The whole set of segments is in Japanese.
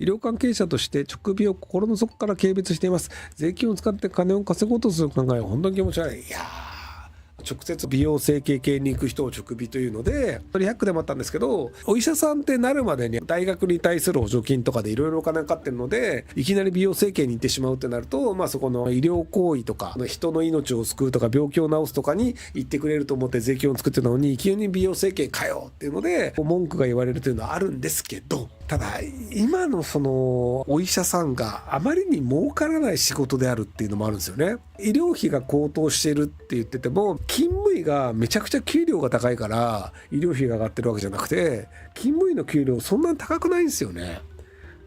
医療関係者として直美を心の底から軽蔑しています。税金を使って金を稼ごうとする考えは本当に気持ち悪い。いや直接美容整形系に行く人を直美というのでリハックでもあったんですけど、お医者さんってなるまでに大学に対する補助金とかでいろいろお金かかってるので、いきなり美容整形に行ってしまうってなると、そこの医療行為とか人の命を救うとか病気を治すとかに行ってくれると思って税金を作ってたのに、いきなり美容整形かよっていうので文句が言われるというのはあるんですけど、ただ今のそのお医者さんがあまりに儲からない仕事であるっていうのもあるんですよね。医療費が高騰してるって言ってても、勤務医がめちゃくちゃ給料が高いから医療費が上がってるわけじゃなくて、勤務医の給料そんなに高くないんですよね。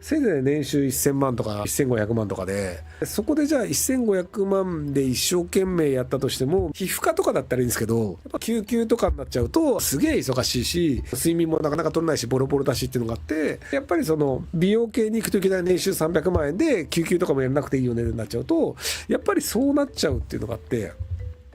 せいぜい年収1000万とか1500万とかで、そこでじゃあ1500万で一生懸命やったとしても、皮膚科とかだったらいいんですけど、やっぱ救急とかになっちゃうとすげえ忙しいし、睡眠もなかなか取れないしボロボロだしっていうのがあって、やっぱりその美容系に行くといけない年収300万円で救急とかもやらなくていいよねになっちゃうと、やっぱりそうなっちゃうっていうのがあって、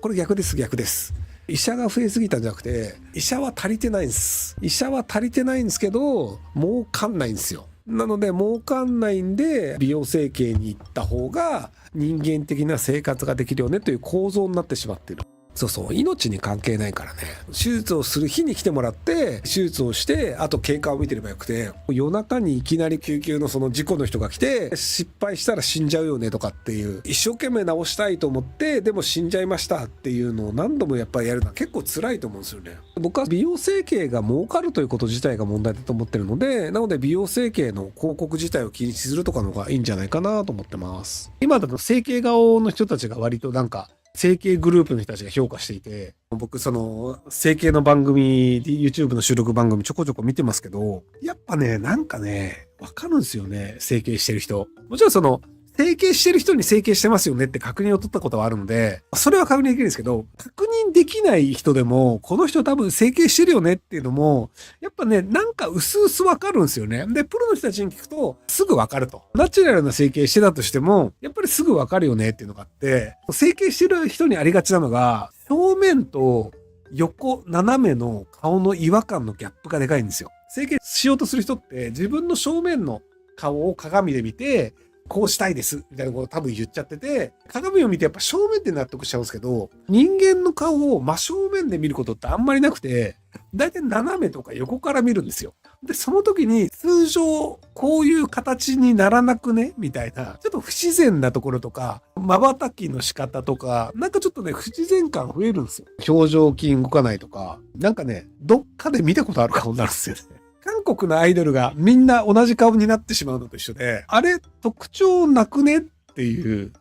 これ逆です。医者が増えすぎたんじゃなくて、医者は足りてないんです。医者は足りてないんですけど儲かんないんですよ。なので儲かんないんで美容整形に行った方が人間的な生活ができるよねという構造になってしまっている。そうそう、命に関係ないからね。手術をする日に来てもらって手術をして、あと経過を見てればよくて、夜中にいきなり救急のその事故の人が来て失敗したら死んじゃうよねとかっていう、一生懸命治したいと思ってでも死んじゃいましたっていうのを何度もやっぱりやるのは結構辛いと思うんですよね。僕は美容整形が儲かるということ自体が問題だと思ってるので、なので美容整形の広告自体を禁止するとかの方がいいんじゃないかなと思ってます。今だと整形顔の人たちが割となんか整形グループの人たちが評価していて、僕その整形の番組、YouTube の収録番組ちょこちょこ見てますけど、やっぱね、なんかね、わかるんですよね、整形してる人。もちろんその整形してる人に整形してますよねって確認を取ったことはあるので、それは確認できるんですけど、確認できない人でも、この人多分整形してるよねっていうのも、やっぱね、なんか薄々わかるんですよね。で、プロの人たちに聞くと、すぐわかると。ナチュラルな整形してたとしても、やっぱりすぐわかるよねっていうのがあって、整形してる人にありがちなのが、正面と横、斜めの顔の違和感のギャップがでかいんですよ。整形しようとする人って、自分の正面の顔を鏡で見て、こうしたいですみたいなことを多分言っちゃってて、鏡を見てやっぱ正面で納得しちゃうんですけど、人間の顔を真正面で見ることってあんまりなくて、だいたい斜めとか横から見るんですよ。で、その時に通常こういう形にならなくねみたいな、ちょっと不自然なところとか、瞬きの仕方とか、なんかちょっとね、不自然感増えるんですよ。表情筋動かないとか、なんかね、どっかで見たことある顔になるんですよね。韓国のアイドルがみんな同じ顔になってしまうのと一緒で、あれ特徴なくねっていう、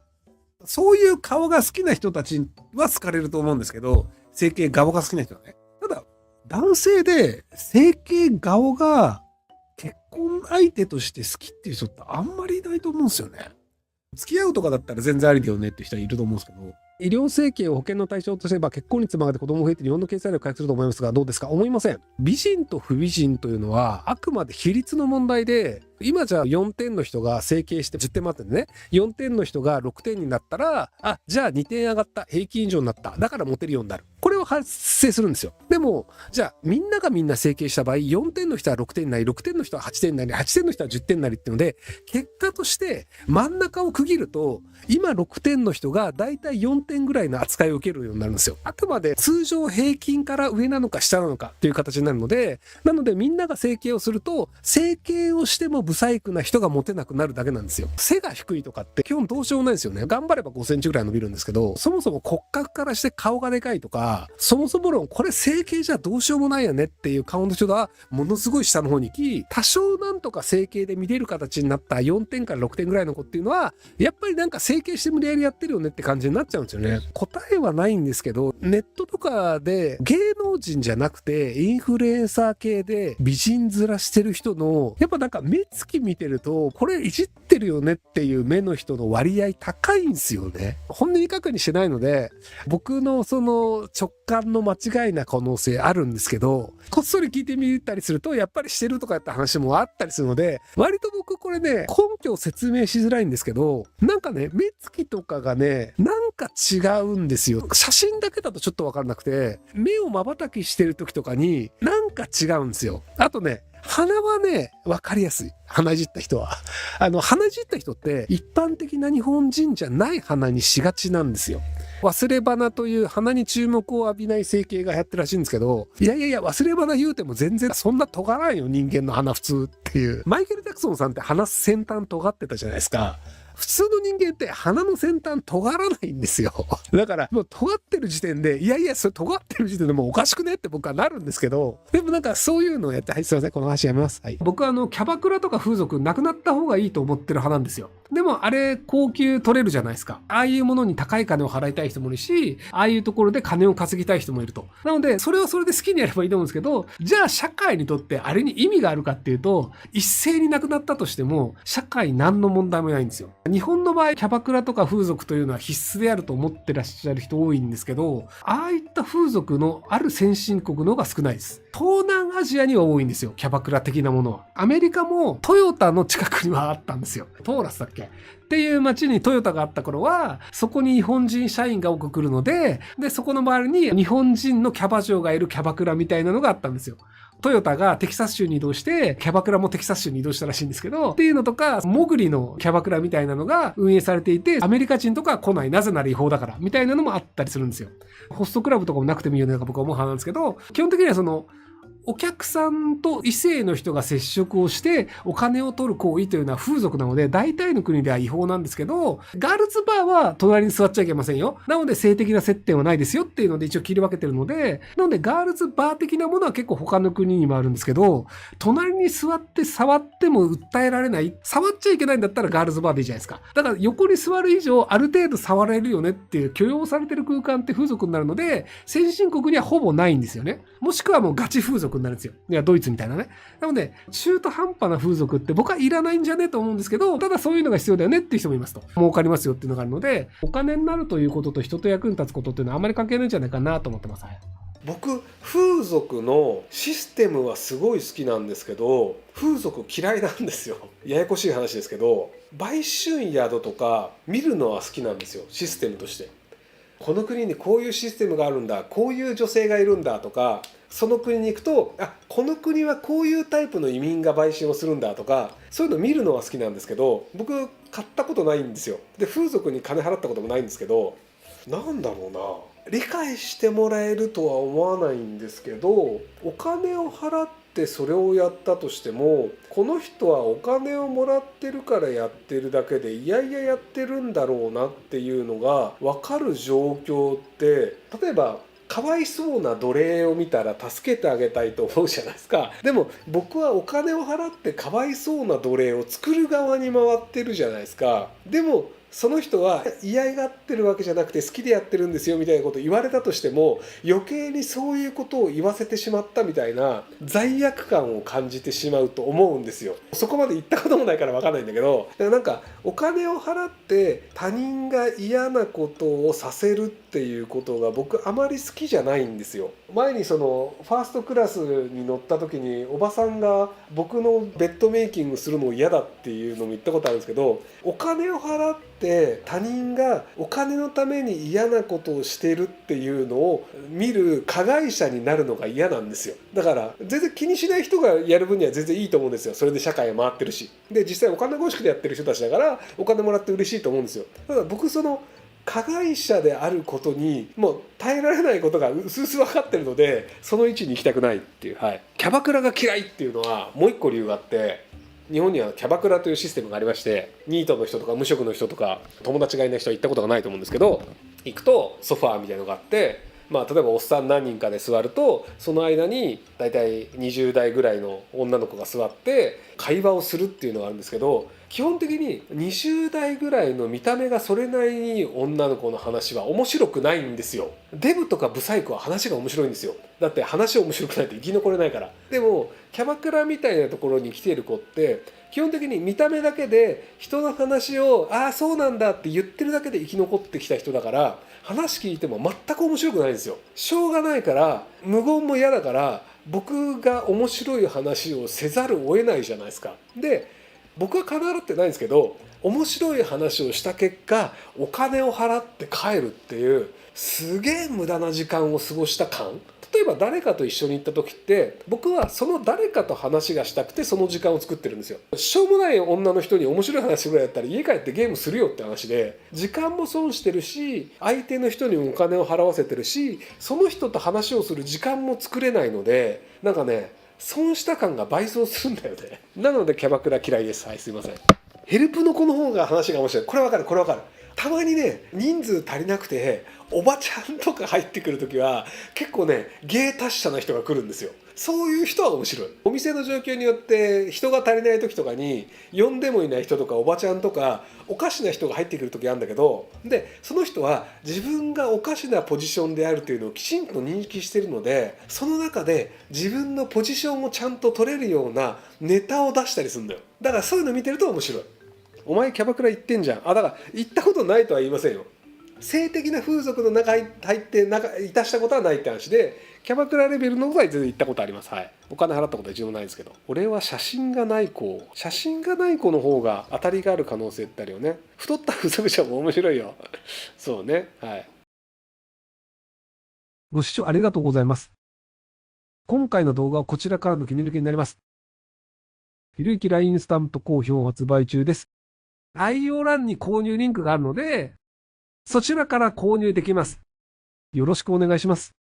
そういう顔が好きな人たちは好かれると思うんですけど、整形顔が好きな人はね。ただ、男性で整形顔が結婚相手として好きっていう人ってあんまりいないと思うんですよね。付き合うとかだったら全然ありだよねって人はいると思うんですけど、医療整形を保険の対象とすれば結婚率も上がって子供も増えて日本の経済力を回復すると思いますが、どうですか？思いません。美人と不美人というのはあくまで比率の問題で、今じゃあ4点の人が整形して10点待ってね、4点の人が6点になったら、じゃあ2点上がった、平均以上になった、だからモテるようになる、これは発生するんですよ。でもじゃあみんながみんな整形した場合、4点の人は6点なり、6点の人は8点なり、8点の人は10点なりっていうので、結果として真ん中を区切ると、今6点の人がだいたい4点ぐらいの扱いを受けるようになるんですよ。あくまで通常平均から上なのか下なのかっていう形になるので、みんなが整形をすると、整形をしてもブサイクな人がモテなくなるだけなんですよ。背が低いとかって基本どうしようもないですよね。頑張れば5センチぐらい伸びるんですけど、そもそも骨格からして顔がでかいとか、そもそも論これ整形じゃどうしようもないよねっていう顔の人がものすごい下の方に行き、多少なんとか整形で見れる形になった4点から6点ぐらいの子っていうのは、やっぱりなんか整形して無理やりやってるよねって感じになっちゃうんですよね。答えはないんですけど、ネットとかで芸能人じゃなくてインフルエンサー系で美人面してる人の、やっぱなんか目つき見てると、これいじってるよねっていう目の人の割合高いんですよね。本人確認してないので、僕のその直感の間違いな可能性あるんですけど、こっそり聞いてみたりすると、やっぱりしてるとかって話もあったりするので、割と僕これね、根拠を説明しづらいんですけど、なんかね、目つきとかがね、なんか違うんですよ。写真だけだとちょっとわからなくて、目を瞬きしてる時とかになんか違うんですよ。あとね、鼻はね、わかりやすい。鼻いじった人は。鼻いじった人って一般的な日本人じゃない鼻にしがちなんですよ。忘れ鼻という鼻に注目を浴びない整形が流行ってるらしいんですけど、いやいやいや、忘れ鼻言うても全然そんな尖らんよ、人間の鼻普通っていう。マイケル・ジャクソンさんって鼻先端尖ってたじゃないですか。普通の人間って鼻の先端尖らないんですよ。だからもう尖ってる時点で、いやいや、それ尖ってる時点でもうおかしくねって僕はなるんですけど、でもなんかそういうのをやって、はい、すいません、この話やめます。はい。僕はキャバクラとか風俗なくなった方がいいと思ってる派なんですよ。でもあれ高級取れるじゃないですか。ああいうものに高い金を払いたい人もいるし、ああいうところで金を稼ぎたい人もいると。なので、それはそれで好きにやればいいと思うんですけど、じゃあ社会にとってあれに意味があるかっていうと、一斉になくなったとしても、社会何の問題もないんですよ。日本の場合、キャバクラとか風俗というのは必須であると思ってらっしゃる人多いんですけど、ああいった風俗のある先進国の方が少ないです。東南アジアには多いんですよ、キャバクラ的なものは。アメリカもトヨタの近くにはあったんですよ。トーラスだっけっていう街にトヨタがあった頃は、そこに日本人社員が多く来るので、そこの周りに日本人のキャバ嬢がいるキャバクラみたいなのがあったんですよ。トヨタがテキサス州に移動して、キャバクラもテキサス州に移動したらしいんですけど、っていうのとか、モグリのキャバクラみたいなのが運営されていて、アメリカ人とかは来ない、なぜなら違法だから、みたいなのもあったりするんですよ。ホストクラブとかもなくてもいいよね、僕は思う派なんですけど、基本的にはお客さんと異性の人が接触をしてお金を取る行為というのは風俗なので、大体の国では違法なんですけど、ガールズバーは隣に座っちゃいけませんよ。なので性的な接点はないですよっていうので一応切り分けてるので、なのでガールズバー的なものは結構他の国にもあるんですけど、隣に座って触っても訴えられない、触っちゃいけないんだったらガールズバーでいいじゃないですか。だから横に座る以上ある程度触れるよねっていう許容されてる空間って風俗になるので、先進国にはほぼないんですよね。もしくはもうガチ風俗になるんですよ。いや、ドイツみたいなね。なので、中途半端な風俗って僕はいらないんじゃねと思うんですけど、ただそういうのが必要だよねっていう人もいますと。儲かりますよっていうのがあるので、お金になるということと人と役に立つことっていうのはあんまり関係ないんじゃないかなと思ってます。はい、僕、風俗のシステムはすごい好きなんですけど、風俗嫌いなんですよ。ややこしい話ですけど、売春宿とか見るのは好きなんですよ、システムとして。この国にこういうシステムがあるんだ、こういう女性がいるんだとか、その国に行くと、この国はこういうタイプの移民が売春をするんだとか、そういうの見るのは好きなんですけど、僕買ったことないんですよ。で、風俗に金払ったこともないんですけど、なんだろうな、理解してもらえるとは思わないんですけど、お金を払ってそれをやったとしても、この人はお金をもらってるからやってるだけで、いやいややってるんだろうなっていうのが分かる状況って、例えばかわいそうな奴隷を見たら助けてあげたいと思うじゃないですか。でも僕はお金を払ってかわいそうな奴隷を作る側に回ってるじゃないですか。でもその人は嫌がってるわけじゃなくて好きでやってるんですよみたいなことを言われたとしても、余計にそういうことを言わせてしまったみたいな罪悪感を感じてしまうと思うんですよ。そこまで言ったこともないから分かんないんだけど、なんかお金を払って他人が嫌なことをさせるっていうことが僕あまり好きじゃないんですよ。前にファーストクラスに乗った時におばさんが僕のベッドメイキングするの嫌だっていうのも言ったことあるんですけど、お金を払って他人がお金のために嫌なことをしているっていうのを見る加害者になるのが嫌なんですよ。だから全然気にしない人がやる分には全然いいと思うんですよ。それで社会は回ってるし、で実際お金欲しくてやってる人たちだからお金もらって嬉しいと思うんですよ。ただ僕加害者であることにもう耐えられないことがうすうす分かってるので、その位置に行きたくないっていう、はい、キャバクラが嫌いっていうのはもう一個理由があって、日本にはキャバクラというシステムがありまして、ニートの人とか無職の人とか友達がいない人は行ったことがないと思うんですけど、行くとソファーみたいなのがあって、例えばおっさん何人かで座ると、その間にだいたい20代ぐらいの女の子が座って会話をするっていうのがあるんですけど、基本的に20代ぐらいの見た目がそれなりに女の子の話は面白くないんですよ。デブとかブサイクは話が面白いんですよ。だって話面白くないと生き残れないから。でもキャバクラみたいなところに来ている子って基本的に見た目だけで人の話をああそうなんだって言ってるだけで生き残ってきた人だから、話聞いても全く面白くないんですよ。しょうがないから、無言も嫌だから、僕が面白い話をせざるを得ないじゃないですか。で僕は金払ってないんですけど、面白い話をした結果お金を払って帰るっていうすげえ無駄な時間を過ごした感。例えば誰かと一緒に行った時って、僕はその誰かと話がしたくてその時間を作ってるんですよ。しょうもない女の人に面白い話ぐらいだったら家帰ってゲームするよって話で、時間も損してるし、相手の人にもお金を払わせてるし、その人と話をする時間も作れないので、なんかね、損した感が倍増するんだよね。なのでキャバクラ嫌いです。はい、すいません。ヘルプの子の方が話が面白い。これわかる、これわかる。たまにね、人数足りなくておばちゃんとか入ってくる時は結構ね、芸達者な人が来るんですよ。そういう人は面白い。お店の状況によって人が足りない時とかに、呼んでもいない人とかおばちゃんとかおかしな人が入ってくる時あるんだけど、でその人は自分がおかしなポジションであるというのをきちんと認識してるので、その中で自分のポジションをちゃんと取れるようなネタを出したりするんだよ。だからそういうの見てると面白い。お前キャバクラ行ってんじゃん。だから行ったことないとは言いませんよ。性的な風俗の中に入っていたしたことはないって話で、キャバクラレベルの方は全然行ったことあります。はい。お金払ったことは一度もないですけど。俺は写真がない子の方が当たりがある可能性ってあるよね。太った風俗嬢も面白いよ。そうね。はい。ご視聴ありがとうございます。今回の動画はこちらからの切り抜きになります。ひろゆき LINE スタンプ好評発売中です。概要欄に購入リンクがあるので、そちらから購入できます。よろしくお願いします。